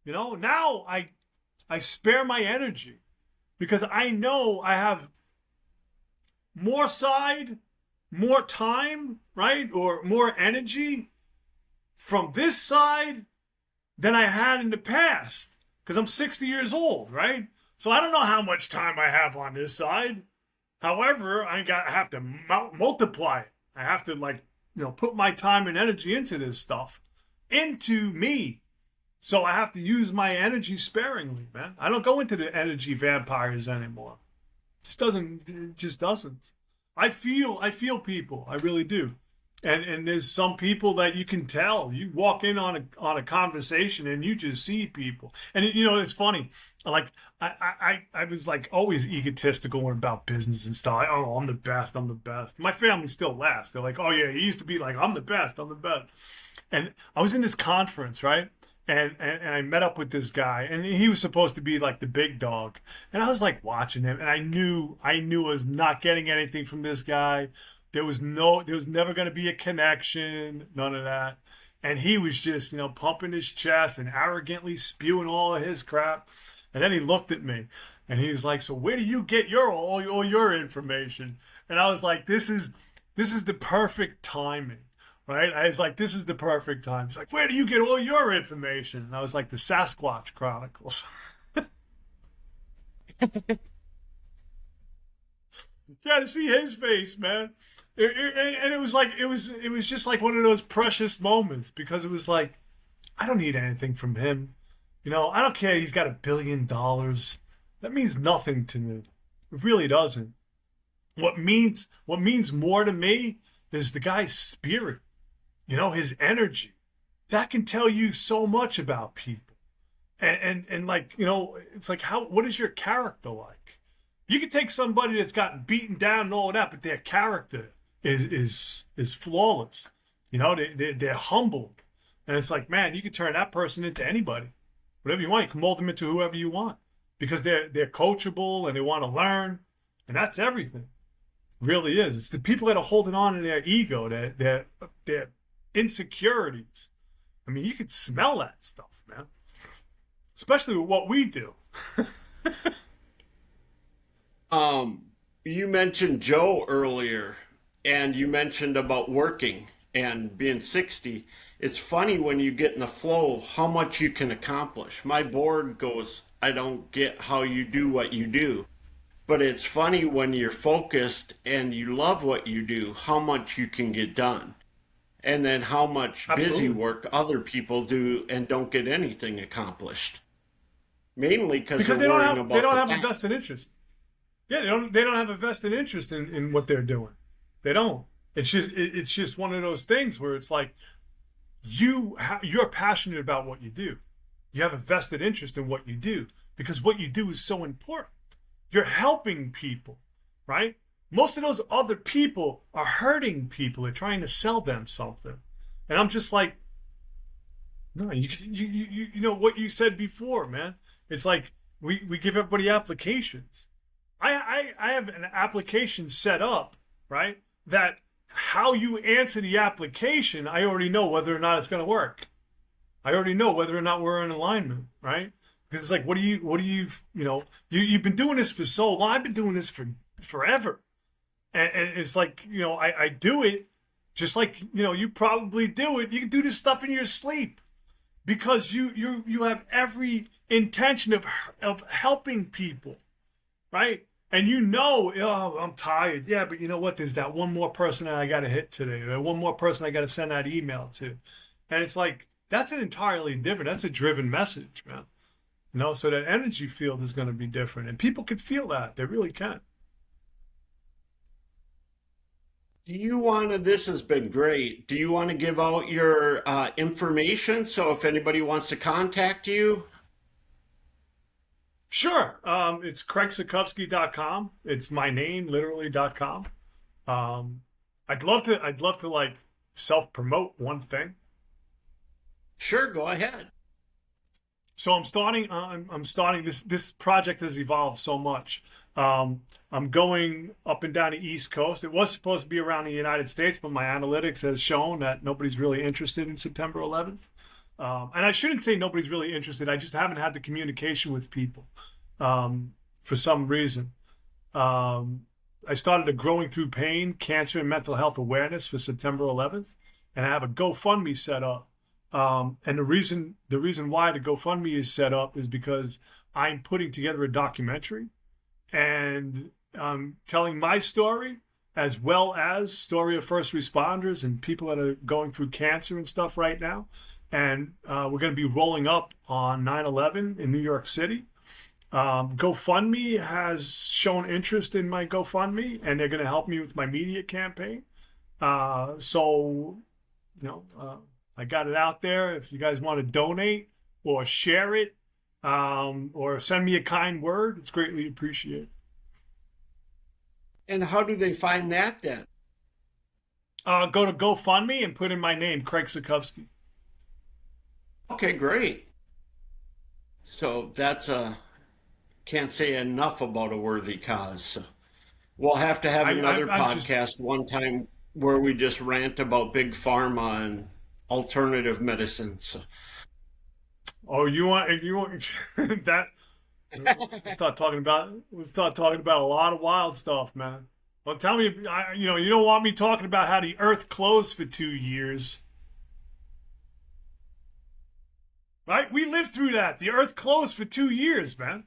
Now I spare my energy because I know I have more side, more time, right? Or more energy from this side than I had in the past because I'm 60 years old, right? So I don't know how much time I have on this side. However, I have to multiply it. I have to put my time and energy into this stuff, into me. So I have to use my energy sparingly, man. I don't go into the energy vampires anymore. It just doesn't. I feel people. I really do. And there's some people that you can tell. You walk in on a conversation and you just see people. And it's funny. Like I was like always egotistical about business and stuff. Oh, I'm the best. I'm the best. My family still laughs. They're like, oh yeah, he used to be like, I'm the best. I'm the best. And I was in this conference, right? And I met up with this guy, and he was supposed to be like the big dog. And I was like watching him, and I knew I was not getting anything from this guy. There was never going to be a connection, none of that. And he was just, pumping his chest and arrogantly spewing all of his crap. And then he looked at me and he was like, "So where do you get all your information?" And I was like, this is the perfect timing. Right? I was like, this is the perfect time. He's like, "Where do you get all your information?" And I was like, "The Sasquatch Chronicles." You got to see his face, man. And it was like it was just like one of those precious moments because it was like I don't need anything from him. I don't care. He's got $1 billion. That means nothing to me. It really doesn't. What means more to me is the guy's spirit. His energy. That can tell you so much about people. And like, it's like what is your character like? You can take somebody that's gotten beaten down and all of that, but their character is flawless. They're humbled. And it's like, man, you can turn that person into anybody. Whatever you want, you can mold them into whoever you want. Because they're coachable and they want to learn. And that's everything. It really is. It's the people that are holding on to their ego, their insecurities. I mean, you could smell that stuff, man. Especially with what we do. You mentioned Joe earlier, and you mentioned about working and being 60. It's funny when you get in the flow how much you can accomplish. My board goes, "I don't get how you do what you do." But it's funny when you're focused and you love what you do, how much you can get done. And then how much busy Absolutely. work other people do and don't get anything accomplished. Mainly because they're Because they don't worrying have they about don't the have a past. vested interest. Yeah, they don't have a vested interest in what they're doing. They don't. It's just one of those things where it's like you're passionate about what you do. You have a vested interest in what you do because what you do is so important. You're helping people, right? Most of those other people are hurting people. They're trying to sell them something, and I'm just like, no, you know what you said before, man. It's like we give everybody applications. I have an application set up, right? That how you answer the application, I already know whether or not it's going to work. I already know whether or not we're in alignment, right? Because it's like, you've been doing this for so long. I've been doing this for forever. And it's like, I do it just like, you probably do it. You can do this stuff in your sleep because you have every intention of helping people, right? And oh, I'm tired. Yeah, but you know what? There's that one more person that I got to hit today. Or one more person I got to send that email to. And it's like, that's an entirely different, that's a driven message, man. So that energy field is going to be different. And people can feel that. They really can. This has been great. Do you want to give out your information so if anybody wants to contact you? Sure. It's CraigSikovsky.com. It's my name, literally.com. I'd love to like self-promote one thing. Sure, go ahead. So I'm starting this project has evolved so much. I'm going up and down the East Coast. It was supposed to be around the United States, but my analytics has shown that nobody's really interested in September 11th. And I shouldn't say nobody's really interested. I just haven't had the communication with people for some reason. I started a Growing Through Pain, Cancer and Mental Health Awareness for September 11th, and I have a GoFundMe set up. And the reason why the GoFundMe is set up is because I'm putting together a documentary and telling my story as well as story of first responders and people that are going through cancer and stuff right now. And we're going to be rolling up on 9/11 in New York City. GoFundMe has shown interest in my GoFundMe, and they're going to help me with my media campaign. So, I got it out there. If you guys want to donate or share it or send me a kind word, it's greatly appreciated. And how do they find that then? Go to GoFundMe and put in my name, Craig Sikovsky. Okay, great. So can't say enough about a worthy cause. So we'll have to have another podcast one time where we just rant about big pharma and alternative medicine. So. Oh, you want that? We'll start talking about a lot of wild stuff, man. Well, tell me, you don't want me talking about how the Earth closed for 2 years, right? We lived through that. The Earth closed for 2 years, man.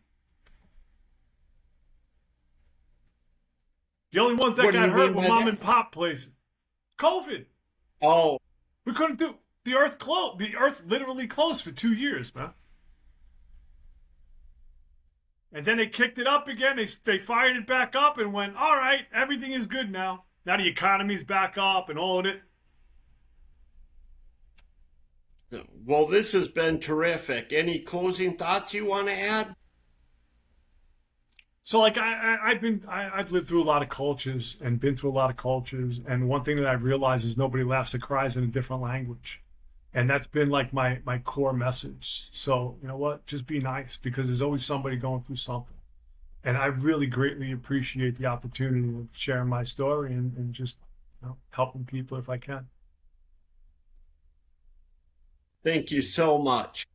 The only ones that got hurt were mom and pop places. COVID. Oh, we couldn't do the Earth closed. The Earth literally closed for 2 years, man. And then they kicked it up again. They fired it back up and went, all right, everything is good now. Now the economy's back up and all of it. Well, this has been terrific. Any closing thoughts you want to add? So, like, I've lived through a lot of cultures and been through a lot of cultures, and one thing that I've realized is nobody laughs or cries in a different language, and that's been like my core message. So, you know what? Just be nice, because there's always somebody going through something, and I really greatly appreciate the opportunity of sharing my story and just helping people if I can. Thank you so much.